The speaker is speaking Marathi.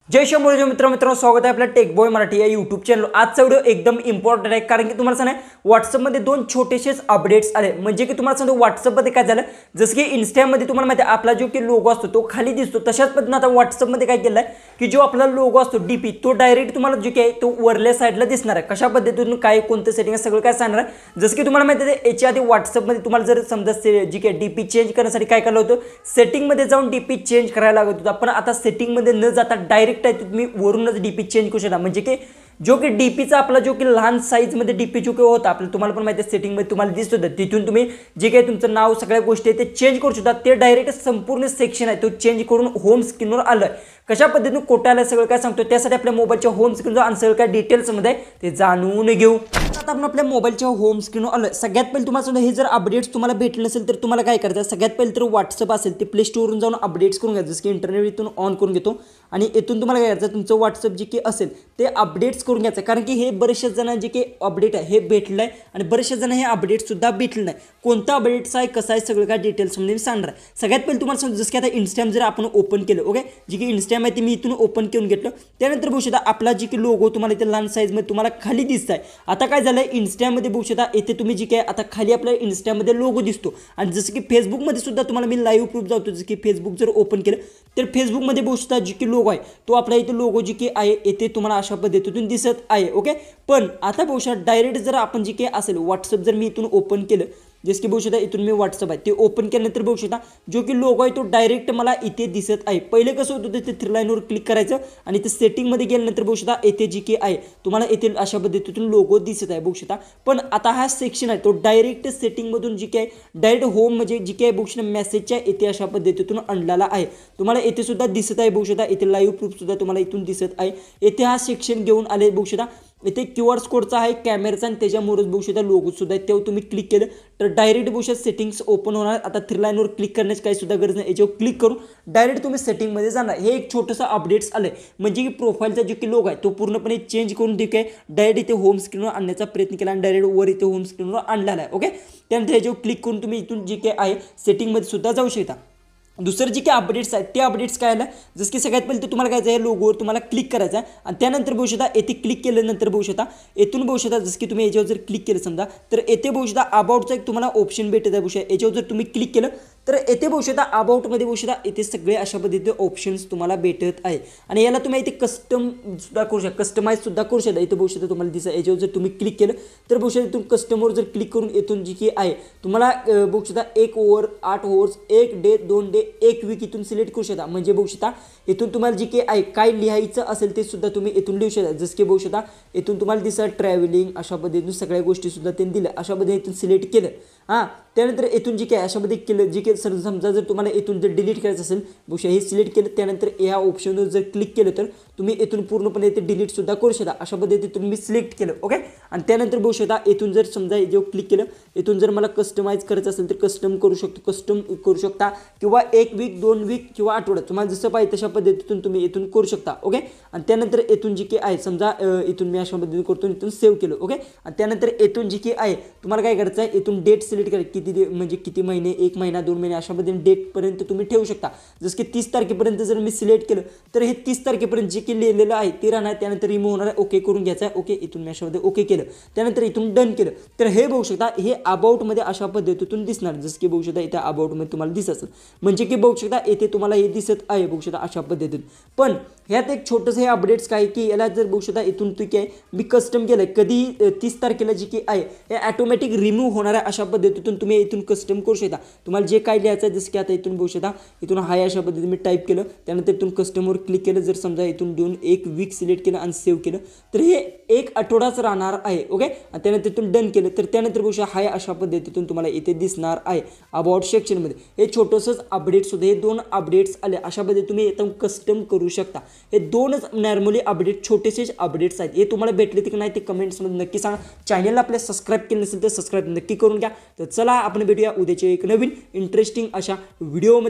जय शंभूराज मित्रांनो स्वागत आहे आपल्या टेक बॉय मराठी या यूट्यूब चॅनल। आजचा व्हिडिओ एकदम इम्पॉर्टंट आहे कारण की तुम्हाला सांगा व्हॉट्सअपमध्ये दोन छोटेसेच अपडेट्स आले। म्हणजे की तुम्हाला सांगतो व्हॉट्सअपमध्ये काय झालं, जसं की इंस्टामध्ये तुम्हाला माहिती आहे आपला जो की लोगो असतो तो खाली दिसतो, तशाच पद्धतीने आता व्हॉट्सअपमध्ये काय केलं आहे की जो आपला लोगो असतो डीपी तो डायरेक्ट तुम्हाला जो काय तो वरल्या साईडला दिसणार आहे। कशा पद्धतीतून काय कोणतं सेटिंग सगळं काय सांगणार आहे। जसं की तुम्हाला माहिती आहे याच्या आधी व्हॉट्सअपमध्ये तुम्हाला जर समजा जी काय डीपी चेंज करण्यासाठी काय केलं होतं, सेटिंगमध्ये जाऊन डीपी चेंज करायला लागत होतं, पण आता सेटिंगमध्ये न जाता डायरेक्ट आहे तुम्ही वरूनच डीपी चेंज करू शकता। म्हणजे की जो की डीपीचा आपला जो की लहान साईज मध्ये डीपी जो की होता आपल्याला तुम्हाला पण माहिती आहे सेटिंग मध्ये तुम्हाला दिसत होतं, तिथून तुम्ही जे काही तुमचं नाव सगळ्या गोष्टी आहेत ते चेंज करू शकता। ते डायरेक्ट संपूर्ण सेक्शन आहे तो चेंज करून होम स्क्रीनवर आलं। कशा पद्धतीने कोटा आलं सगळं काय सांगतो, त्यासाठी आपल्या मोबाईलच्या होम स्क्रीनवर आणि सगळं काय डिटेल्समध्ये ते जाणून घेऊ। आता आपण आपल्या मोबाईलच्या होम स्क्रीनवर आलं। सगळ्यात पहिले तुम्हाला सांगतो हे जर अपडेट्स तुम्हाला भेटले नसेल तर तुम्हाला काय करायचं, सगळ्यात पहिले तर व्हॉट्सअप असेल ते प्ले स्टोरवरून जाऊन अपडेट्स करून घ्यायचं। जसं की इंटरनेट इथून ऑन करून घेतो आणि इथून तुम्हाला काय करायचं, तुमचं व्हॉट्सअप जे की असेल ते अपडेट्स करून घ्यायचं। कारण की हे बरेचशे जणांना जे की अपडेट आहे हे भेटलं आहे आणि बरेचशे जण हे अपडेट सुद्धा भेटलं नाही। कोणता अपडेट्स आहे कसं आहे सगळं काय डिटेल्समध्ये मी सांगणार आहे। सगळ्यात पहिले तुम्हाला सांगतो जसं की आता इंस्टाग्राम जर आपण ओपन केलं, ओके, जी की इंस्टाग्राम आहे ती मी इथून ओपन करून घेतलं, त्यानंतर बघू शकता आपला जी की लोगो तुम्हाला इथे लहान साईजमध्ये तुम्हाला खाली दिसत आहे। आता काय झालं इंस्टामध्ये बघू शकता इथे तुम्ही जी काय आता खाली आपल्या इंस्टामध्ये लोगो दिसतो आणि जसं की फेसबुकमध्ये सुद्धा तुम्हाला मी लाईव्ह प्रूफ जातो। जसं की फेसबुक जर ओपन केलं तर फेसबुकमध्ये बघू शकता जी की लोगो आहे तो आपल्या इथे लोगो जी की आहे येथे तुम्हाला अशा पद्धतीतून दिसत आहे, ओके। पण आता बघू शकता डायरेक्ट जर आपण जी काही असेल व्हॉट्सअप जर मी इथून ओपन केलं, जसं की बघू शकता इथून मी व्हॉट्सअप आहे ते ओपन केल्यानंतर बघू शकता जो की लोगो आहे तो डायरेक्ट मला इथे दिसत आहे। पहिले कसं होतं ते थ्री लाईनवर क्लिक करायचं आणि ते सेटिंगमध्ये गेल्यानंतर बघू शकता येथे जी की आहे तुम्हाला येथे अशा पद्धतीतून लोगो दिसत आहे बघू शकता। पण आता हा सेक्शन आहे तो डायरेक्ट सेटिंगमधून जी काय डायरेक्ट होम म्हणजे जी काय बघू शकता मेसेजच्या येथे अशा पद्धतीतून आणलेला आहे, तुम्हाला येथे सुद्धा दिसत आहे बघू शकता। इथे लाईव्ह प्रूफ सुद्धा तुम्हाला इथून दिसत आहे। येथे हा सेक्शन घेऊन आले बघू शकता, इथे क्यूआर कोडचा आहे कॅमेराचा आणि त्याच्यामुळेच बघू शकता लोगो सुद्धा आहे। तेव्हा तुम्ही क्लिक केलं तर डायरेक्ट बघू शकता सेटिंग्स ओपन होणार। आता थ्री लाईनवर क्लिक करण्याची काही सुद्धा गरज नाही, याच्यावर क्लिक करून डायरेक्ट तुम्ही सेटिंगमध्ये जाणार। हे एक छोटंसं अपडेट्स आलं आहे, म्हणजे की प्रोफाईलचा जो की लोगो आहे तो पूर्णपणे चेंज करून ठीक आहे डायरेक्ट इथे होम स्क्रीनवर आणण्याचा प्रयत्न केला आणि डायरेक्ट वर इथे होम स्क्रीनवर आणलेला आहे, ओके। त्यानंतर याच्यावर क्लिक करून तुम्ही इथून जी काय आहे सेटिंगमध्ये सुद्धा जाऊ शकता। दुसरं जे काही अपडेट्स आहेत ते अपडेट्स काय आलं, जसं की सगळ्यात पहिले तर तुम्हाला काय आहे लोगोवर तुम्हाला क्लिक करायचं आहे आणि त्यानंतर बघू शकता येथे क्लिक केल्यानंतर बघू शकता येथून बघू शकता जसं की तुम्ही याच्यावर जर क्लिक केलं समजा तर येथे बघू शकता अबाउटचा एक तुम्हाला ऑप्शन भेटत आहे बघू शकता। याच्यावर जर तुम्ही क्लिक केलं तर येथे बघू शकता अबाउटमध्ये बघू शकता येथे सगळे अशा पद्धतीचे ऑप्शन्स तुम्हाला भेटत आहे आणि याला तुम्ही इथे कस्टम सुद्धा करू शकता, कस्टमाइज सुद्धा करू शकता। इथे बघू शकता तुम्हाला दिसत याच्यावर जर तुम्ही क्लिक केलं तर बघू शकता इथून कस्टमर जर क्लिक करून इथून जी की आहे तुम्हाला बघू शकता 1 over 8 overs 1 day 2 day 1 week इथून सिलेक्ट करू शकता। म्हणजे बघू शकता इथून तुम्हाला जी की आहे काय लिहायचं असेल ते सुद्धा तुम्ही इथून लिहू शकता। जसं की बघू शकता इथून तुम्हाला दिसत ट्रॅव्हलिंग अशा पद्धतीने सगळ्या गोष्टी सुद्धा त्यांनी दिल्या, अशा पद्धतीने इथून सिलेक्ट केलं। हां, त्यानंतर इथून जी काय अशा पद्धतीने केलं जी की समजा जर तुम्हाला इथून जर डिलीट करायचं असेल बघू शकता हे सिलेक्ट केलं, त्यानंतर या ऑप्शनवर जर क्लिक केलं तर तुम्ही इथून पूर्णपणे इथे डिलीट सुद्धा करू शकता। अशा पद्धतीने मी सिलेक्ट केलं, ओके। आणि त्यानंतर बघू शकता इथून जर समजा जेव्हा क्लिक केलं इथून जर मला कस्टमाइज करायचं असेल तर कस्टम करू शकता किंवा 1 वीक 2 वीक किंवा आठवड्यात तुम्हाला जसं पाहिजे तशा पद्धतीतून तुम्ही इथून करू शकता, ओके। आणि त्यानंतर इथून जी की आहे समजा इथून मी अशा पद्धतीने करतो इथून सेव्ह केलं, ओके। आणि त्यानंतर इथून जी की आहे तुम्हाला काय करायचं आहे इथून डेट सिलेक्ट करायची, किती म्हणजे किती महिने 1 महिना 2 महिने अशा पद्धतीने डेटपर्यंत तुम्ही ठेवू शकता। जसं की 30 तारखेपर्यंत जर मी सिलेक्ट केलं तर हे 30 तारखेपर्यंत जे की लिहिलेलं आहे ते राहणार, त्यानंतर रिमूव्ह होणार आहे, ओके करून घ्यायचं आहे, ओके। इथून मी अशामध्ये ओके केलं, त्यानंतर इथून डन केलं तर हे बघू शकता हे अबाउटमध्ये अशा पद्धतीतून दिसणार। जसं की बघू शकता इथे अबाउटमध्ये तुम्हाला दिसत असेल, म्हणजे की बघू शकता येथे तुम्हाला हे दिसत आहे बघू शकता अशा पद्धतीतून। पण ह्यात एक छोटंसं हे अपडेट्स काय की याला जर बघू शकता इथून ठीक आहे मी कस्टम केलं कधी 30 तारखेला जी की आहे हे ऑटोमॅटिक रिमूव्ह होणार आहे, अशा पद्धतीतून तुम्ही इथून कस्टम करू शकता। तुम्हाला जे काय लिहायचं आहे जसं की आता इथून बघू शकता इथून हाय अशा पद्धतीने मी टाईप केलं, त्यानंतर इथून कस्टमवर क्लिक केलं, जर समजा इथून 1 वीक सिलेक्ट केलं आणि सेव्ह केलं तर हे 1 आठवडाच राहणार आहे, ओके। आणि त्यानंतर इथून डन केलं तर त्यानंतर बघू शकता हाय अशा पद्धतीतून तुम्हाला इथे दिसणार आहे अबाउट सेक्शनमध्ये। हे छोटंसंच अपडेट्स होते, हे 2 अपडेट्स आले, अशा पद्धतीने तुम्ही इथून कस्टम करू शकता। हे 2च नॉर्मली अपडेट छोटेसेच अपडेट्स आहेत। हे तुम्हाला भेटले की नाही ते कमेंट्समध्ये नक्की सांगा। चॅनलला आपल्या सबस्क्राईब केलं नसेल तर सबस्क्राईब नक्की करून घ्या। तर चला आपण भेटूया उद्याच्या एक नवीन इंटरेस्टिंग अशा व्हिडिओमध्ये।